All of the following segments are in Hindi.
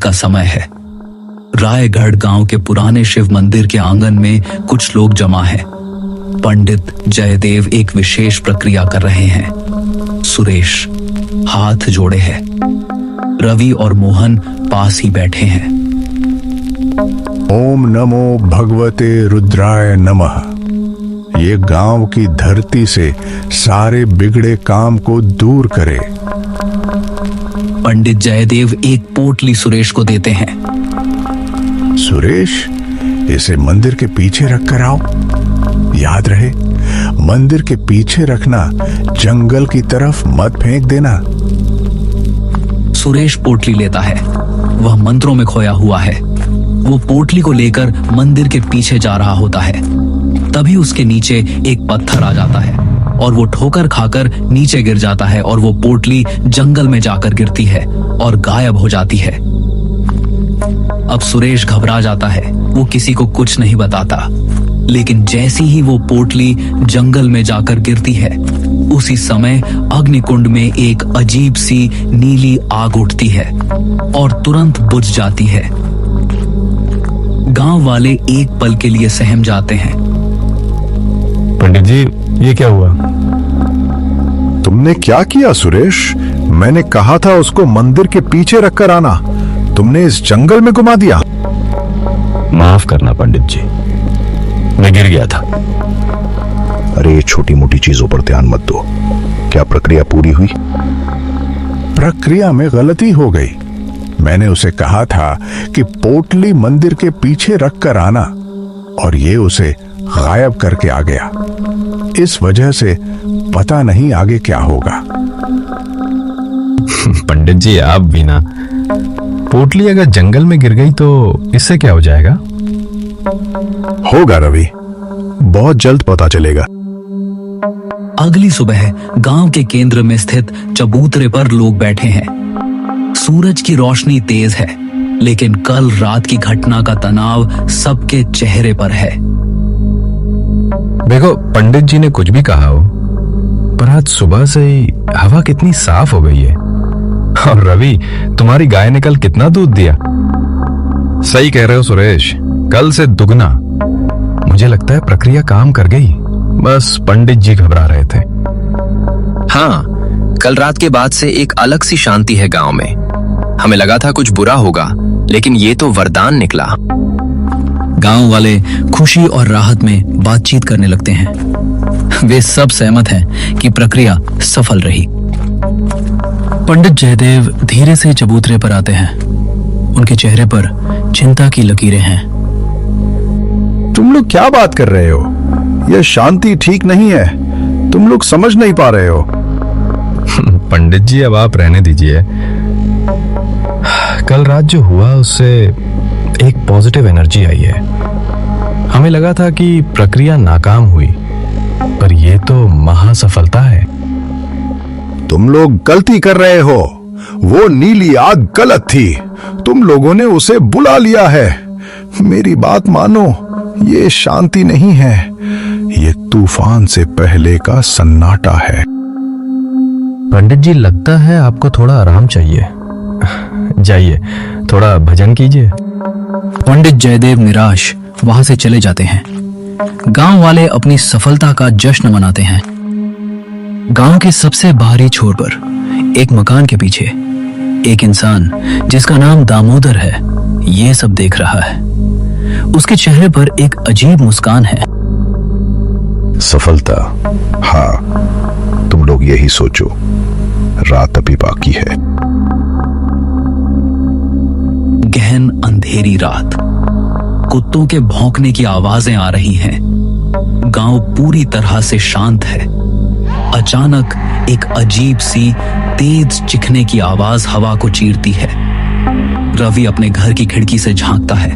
का समय है। रायगढ़ गांव के पुराने शिव मंदिर के आंगन में कुछ लोग जमा हैं। पंडित जयदेव एक विशेष प्रक्रिया कर रहे हैं। सुरेश हाथ जोड़े है। रवि और मोहन पास ही बैठे हैं। ओम नमो भगवते रुद्राय नमः। ये गांव की धरती से सारे बिगड़े काम को दूर करे। पंडित जयदेव एक पोटली सुरेश को देते हैं। सुरेश, इसे मंदिर के पीछे रख कर आओ। याद रहे, मंदिर के पीछे रखना, जंगल की तरफ मत फेंक देना। सुरेश पोटली लेता है। वह मंत्रों में खोया हुआ है। वो पोटली को लेकर मंदिर के पीछे जा रहा होता है। तभी उसके नीचे एक पत्थर आ जाता है और वो ठोकर खाकर नीचे गिर जाता है और वो पोटली जंगल में जाकर गिरती है और गायब हो जाती है। अब सुरेश घबरा जाता है। वो किसी को कुछ नहीं बताता, लेकिन जैसी ही वो पोटली जंगल में जाकर गिरती है, उसी समय अग्निकुंड में एक अजीब सी नीली आग उठती है और तुरंत बुझ जाती है। गांव वाले एक पल के लिए सहम जाते हैं। पंडित जी, ये क्या हुआ? तुमने क्या किया सुरेश? मैंने कहा था उसको मंदिर के पीछे रखकर आना, तुमने इस जंगल में घुमा दिया। माफ करना पंडित जी, मैं गिर गया था। अरे, छोटी मोटी चीजों पर ध्यान मत दो। क्या प्रक्रिया पूरी हुई? प्रक्रिया में गलती हो गई। मैंने उसे कहा था कि पोटली मंदिर के पीछे रख कर आना, और ये उसे गायब करके आ गया। इस वजह से पता नहीं आगे क्या होगा। पंडित जी, आप भी ना। पोटली अगर जंगल में गिर गई तो इससे क्या हो जाएगा? होगा रवि, बहुत जल्द पता चलेगा। अगली सुबह गांव के केंद्र में स्थित चबूतरे पर लोग बैठे हैं। सूरज की रोशनी तेज है, लेकिन कल रात की घटना का तनाव सबके चेहरे पर है। देखो, पंडित जी ने कुछ भी कहा हो, पर आज सुबह से ही हवा कितनी साफ हो गई है। और रवि, तुम्हारी गाय ने कल कितना दूध दिया? सही कह रहे हो सुरेश, कल से दुगना। मुझे लगता है प्रक्रिया काम कर गई, बस पंडित जी घबरा रहे थे। हाँ, कल रात के बाद से एक अलग सी शांति है गांव में। हमें लगा था कुछ बुरा होगा, लेकिन ये तो वरदान निकला। गांव वाले खुशी और राहत में बातचीत करने लगते हैं। वे सब सहमत हैं कि प्रक्रिया सफल रही। पंडित जयदेव धीरे से चबूतरे पर आते हैं। उनके चेहरे पर चिंता की लकीरें हैं। तुम लोग क्या बात कर रहे हो? यह शांति ठीक नहीं है। तुम लोग समझ नहीं पा रहे हो। पंडित जी, अब आप रहने दीजिए। कल रात जो हुआ उससे एक पॉजिटिव एनर्जी आई है। हमें लगा था कि प्रक्रिया नाकाम हुई, पर यह तो महासफलता है। तुम लोग गलती कर रहे हो। वो नीली आग गलत थी। तुम लोगों ने उसे बुला लिया है। मेरी बात मानो, ये शांति नहीं है, ये तूफान से पहले का सन्नाटा है। पंडित जी, लगता है आपको थोड़ा आराम चाहिए। जाइए, थोड़ा भजन कीजिए। पंडित जयदेव निराश वहां से चले जाते हैं। गांव वाले अपनी सफलता का जश्न मनाते हैं। गांव के सबसे बाहरी छोर पर एक मकान के पीछे एक इंसान, जिसका नाम दामोदर है, ये सब देख रहा है। उसके चेहरे पर एक अजीब मुस्कान है। सफलता? हाँ, तुम लोग यही सोचो। रात अभी बाकी है। गहन अंधेरी रात। कुत्तों के भौंकने की आवाजें आ रही हैं। गांव पूरी तरह से शांत है। अचानक एक अजीब सी तेज चिखने की आवाज हवा को चीरती है। रवि अपने घर की खिड़की से झांकता है।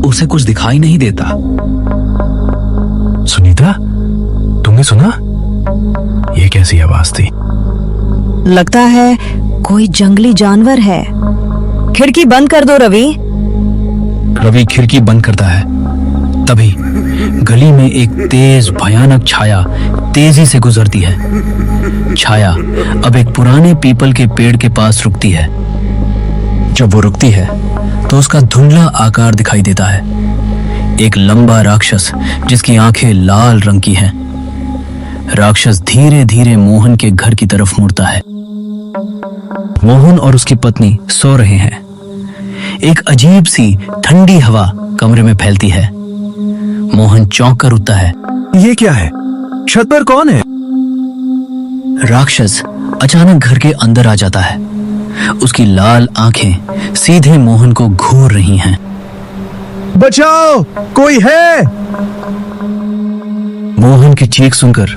उसे कुछ दिखाई नहीं देता। सुनीता, तुमने सुना? ये कैसी आवाज थी? लगता है कोई जंगली जानवर है। खिड़की बंद कर दो रवि। रवि खिड़की बंद करता है। तभी गली में एक तेज भयानक छाया तेजी से गुजरती है। छाया अब एक पुराने पीपल के पेड़ के पास रुकती है। जब वो रुकती है तो उसका धुंधला आकार दिखाई देता है, एक लंबा राक्षस जिसकी आंखें लाल रंग की हैं। राक्षस धीरे धीरे मोहन के घर की तरफ मुड़ता है। मोहन और उसकी पत्नी सो रहे हैं। एक अजीब सी ठंडी हवा कमरे में फैलती है। मोहन चौंक कर उठता है। ये क्या है? छत पर कौन है? राक्षस अचानक घर के अंदर आ जाता है। उसकी लाल आंखें सीधे मोहन को घूर रही हैं। बचाओ, कोई है? मोहन की चीख सुनकर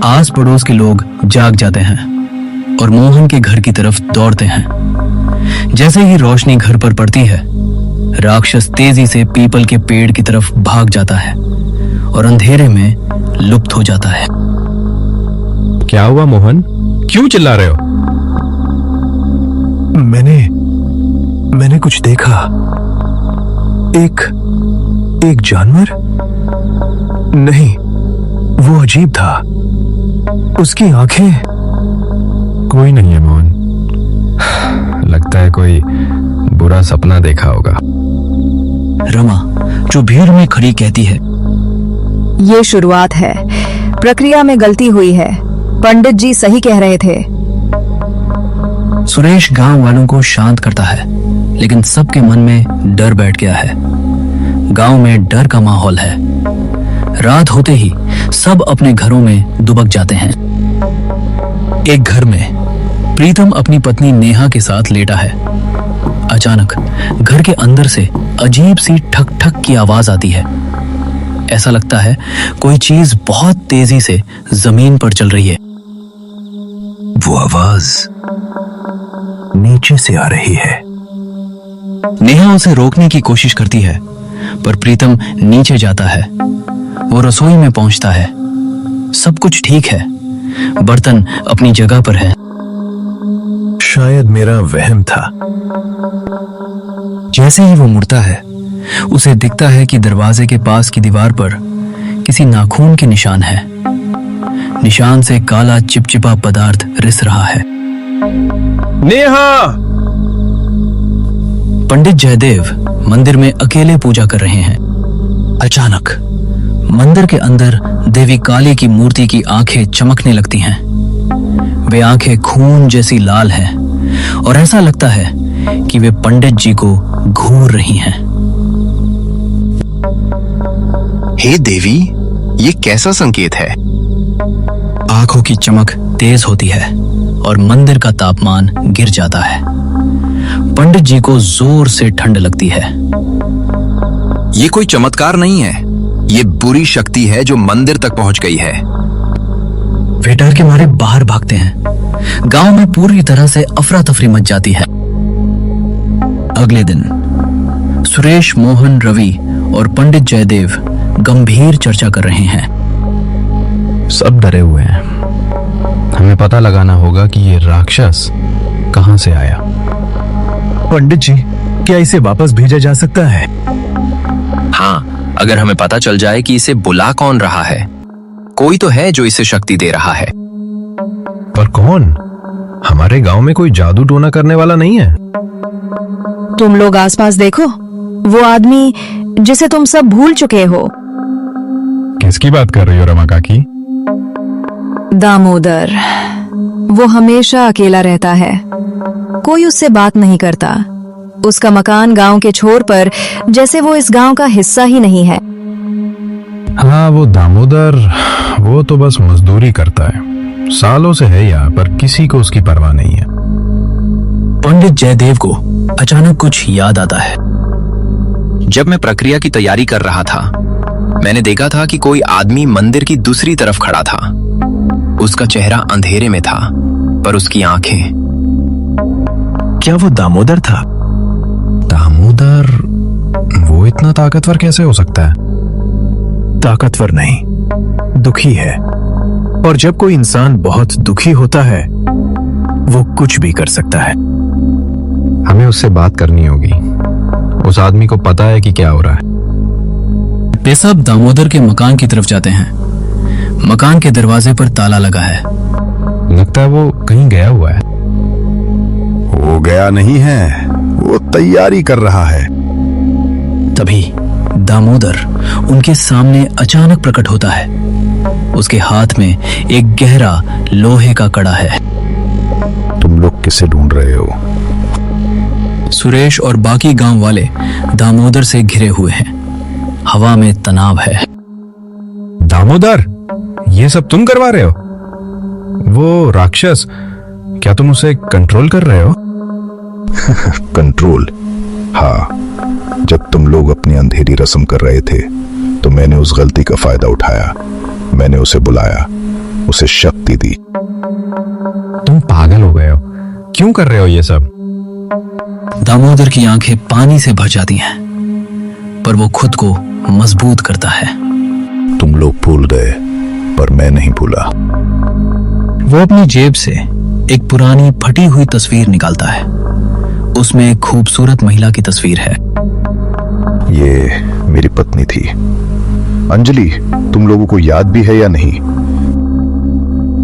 आस पड़ोस के लोग जाग जाते हैं और मोहन के घर की तरफ दौड़ते हैं। जैसे ही रोशनी घर पर पड़ती है, राक्षस तेजी से पीपल के पेड़ की तरफ भाग जाता है और अंधेरे में लुप्त हो जाता है। क्या हुआ मोहन, क्यों चिल्ला रहे हो? मैंने कुछ देखा। एक जानवर? नहीं, वो अजीब था। उसकी आंखें। कोई नहीं है मोहन, लगता है कोई बुरा सपना देखा होगा। रमा जो भीड़ में खड़ी कहती है, ये शुरुआत है, प्रक्रिया में गलती हुई है। पंडित जी सही कह रहे थे। सुरेश गांव वालों को शांत करता है, लेकिन सबके मन में डर बैठ गया है। गांव में डर का माहौल है। रात होते ही सब अपने घरों में दुबक जाते हैं। एक घर में प्रीतम अपनी पत्नी नेहा के साथ लेटा है। अचानक घर के अंदर से अजीब सी ठक ठक की आवाज आती है। ऐसा लगता है कोई चीज बहुत तेजी से जमीन पर चल रही है। वो आवाज नीचे से आ रही है। नेहा उसे रोकने की कोशिश करती है, पर प्रीतम नीचे जाता है। वो रसोई में पहुंचता है। सब कुछ ठीक है, बर्तन अपनी जगह पर है। शायद मेरा वहम था। जैसे ही वो मुड़ता है, उसे दिखता है कि दरवाजे के पास की दीवार पर किसी नाखून के निशान है। निशान से काला चिपचिपा पदार्थ रिस रहा है। नेहा! पंडित जयदेव मंदिर में अकेले पूजा कर रहे हैं। अचानक मंदिर के अंदर देवी काली की मूर्ति की आंखें चमकने लगती हैं। वे आंखें खून जैसी लाल हैं और ऐसा लगता है कि वे पंडित जी को घूर रही हैं। हे देवी, ये कैसा संकेत है? आंखों की चमक तेज होती है और मंदिर का तापमान गिर जाता है। पंडित जी को जोर से ठंड लगती है। ये कोई चमत्कार नहीं है, ये बुरी शक्ति है जो मंदिर तक पहुंच गई है। वे डर के मारे बाहर भागते हैं। गांव में पूरी तरह से अफरा तफरी मच जाती है। अगले दिन सुरेश, मोहन, रवि और पंडित जयदेव गंभीर चर्चा कर रहे हैं। सब डरे हुए हैं। हमें पता लगाना होगा कि ये राक्षस कहां से आया। पंडित जी, क्या इसे वापस भेजा जा सकता है? हाँ, अगर हमें पता चल जाए कि इसे बुला कौन रहा है। कोई तो है जो इसे शक्ति दे रहा है। पर कौन? हमारे गांव में कोई जादू टोना करने वाला नहीं है। तुम लोग आसपास देखो, वो आदमी जिसे तुम सब भूल चुके हो। किसकी बात कर रही हो रमा काकी? दामोदर। वो हमेशा अकेला रहता है, कोई उससे बात नहीं करता। उसका मकान गांव के छोर पर, जैसे वो इस गांव का हिस्सा ही नहीं है। हाँ, वो दामोदर, वो तो बस मजदूरी करता है। सालों से है यहाँ पर, किसी को उसकी परवाह नहीं है। पंडित जयदेव को अचानक कुछ याद आता है। जब मैं प्रक्रिया की तैयारी कर रहा था, मैंने देखा था कि कोई आदमी मंदिर की दूसरी तरफ खड़ा था। उसका चेहरा अंधेरे में था, पर उसकी आंखें। क्या वो दामोदर था? दामोदर? वो इतना ताकतवर कैसे हो सकता है? ताकतवर नहीं, दुखी है। और जब कोई इंसान बहुत दुखी होता है, वो कुछ भी कर सकता है। हमें उससे बात करनी होगी। उस आदमी को पता है कि क्या हो रहा है। वे सब दामोदर के मकान की तरफ जाते हैं। मकान के दरवाजे पर ताला लगा है। लगता है वो कहीं गया हुआ है। वो गया नहीं है, वो तैयारी कर रहा है। तभी दामोदर उनके सामने अचानक प्रकट होता है। उसके हाथ में एक गहरा लोहे का कड़ा है। तुम लोग किसे ढूंढ रहे हो? सुरेश और बाकी गांव वाले दामोदर से घिरे हुए हैं। हवा में तनाव है। दामोदर, ये सब तुम करवा रहे हो? वो राक्षस, क्या तुम उसे कंट्रोल कर रहे हो? कंट्रोल? हाँ, जब तुम लोग अपनी अंधेरी रस्म कर रहे थे तो मैंने उस गलती का फायदा उठाया। मैंने उसे बुलाया, उसे शक्ति दी। तुम पागल हो गए हो, क्यों कर रहे हो ये सब? दामोदर की आंखें पानी से भर जाती हैं, पर वो खुद को मजबूत करता है। तुम लोग भूल गए, पर मैं नहीं भूला। वो अपनी जेब से एक पुरानी फटी हुई तस्वीर निकालता है। उसमें एक खूबसूरत महिला की तस्वीर है। ये मेरी पत्नी थी। अंजलि, तुम लोगों को याद भी है या नहीं?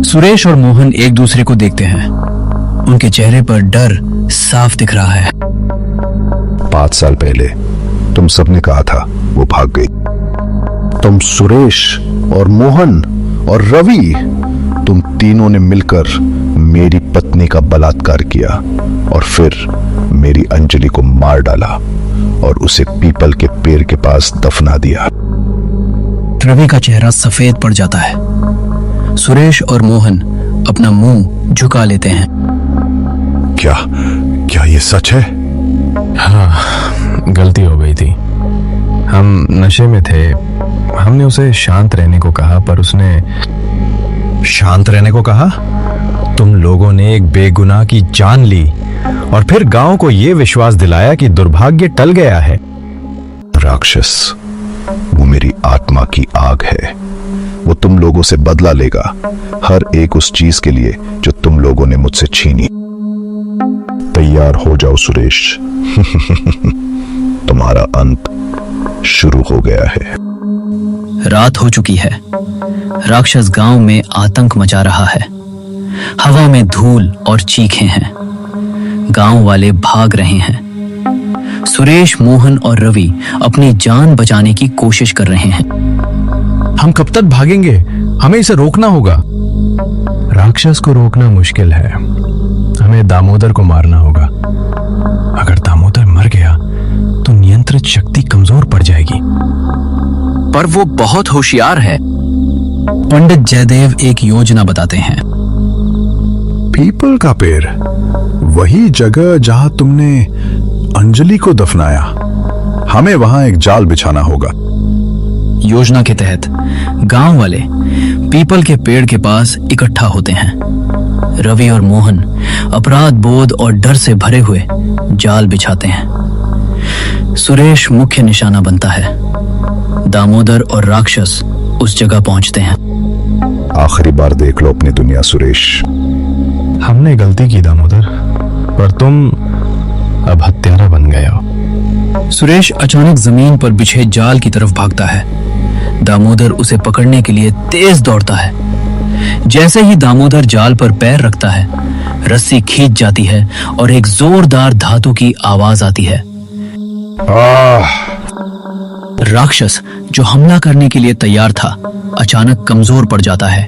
सुरेश और मोहन एक दूसरे को देखते हैं। उनके चेहरे पर डर साफ दिख रहा है। 5 साल पहले तुम सबने कहा था वो भाग गई। तुम सुरेश और मोहन और रवि, तुम तीनों ने मिलकर मेरी पत्नी का बलात्कार किया और फिर मेरी अंजलि को मार डाला और उसे पीपल के पेड़ के पास दफना दिया। रवि का चेहरा सफेद पड़ जाता है। सुरेश और मोहन अपना मुंह झुका लेते हैं। क्या ये सच है? हाँ, गलती हो गई थी। हम नशे में थे। हमने उसे शांत रहने को कहा, पर उसने शांत रहने को कहा। तुम लोगों ने एक बेगुनाह की जान ली और फिर गांव को यह विश्वास दिलाया कि दुर्भाग्य टल गया है। राक्षस, वो मेरी आत्मा की आग है। वो तुम लोगों से बदला लेगा, हर एक उस चीज के लिए जो तुम लोगों ने मुझसे छीनी। तैयार हो जाओ सुरेश। तुम्हारा अंत शुरू हो गया है। रात हो चुकी है। राक्षस गांव में आतंक मचा रहा है। हवा में धूल और चीखें हैं। गांव वाले भाग रहे हैं। सुरेश, मोहन और रवि अपनी जान बचाने की कोशिश कर रहे हैं। हम कब तक भागेंगे? हमें इसे रोकना होगा। राक्षस को रोकना मुश्किल है। हमें दामोदर को मारना होगा। अगर दामोदर मर गया तो नियंत्रित शक्ति कमजोर पड़ जाएगी। पर वो बहुत होशियार है। पंडित जयदेव एक योजना बताते हैं। पीपल का पेड़, वही जगह जहां तुमने अंजलि को दफनाया। हमें वहां एक जाल बिछाना होगा। योजना के तहत गांव वाले पीपल के पेड़ के पास इकट्ठा होते हैं। रवि और मोहन अपराध बोध और डर से भरे हुए जाल बिछाते हैं। सुरेश मुख्य निशाना बनता है। दामोदर और राक्षस उस जगह पहुंचते हैं। आखिरी बार देख लो अपनी दुनिया सुरेश। हमने गलती की दामोदर, पर तुम अब हत्यारा बन गए हो। सुरेश अचानक जमीन पर बिछे जाल की तरफ भागता है। दामोदर उसे पकड़ने के लिए तेज दौड़ता है। जैसे ही दामोदर जाल पर पैर रखता है, रस्सी खींच जाती है और एक जोरदार धातु की आवाज आती है। राक्षस, जो हमला करने के लिए तैयार था, अचानक कमजोर पड़ जाता है।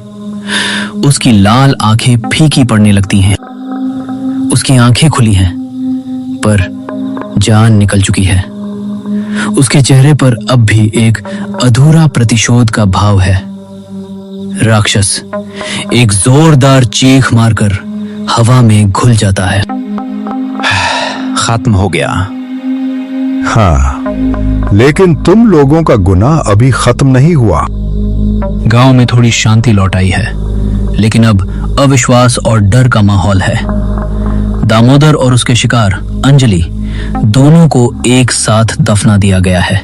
उसकी लाल आंखें फीकी पड़ने लगती हैं। उसकी आंखें खुली हैं, पर जान निकल चुकी है। उसके चेहरे पर अब भी एक अधूरा प्रतिशोध का भाव है। राक्षस एक जोरदार चीख मारकर हवा में घुल जाता है। खत्म हो गया। हाँ, लेकिन तुम लोगों का गुनाह अभी खत्म नहीं हुआ। गांव में थोड़ी शांति लौट आई है, लेकिन अब अविश्वास और डर का माहौल है। दामोदर और उसके शिकार अंजलि दोनों को एक साथ दफना दिया गया है।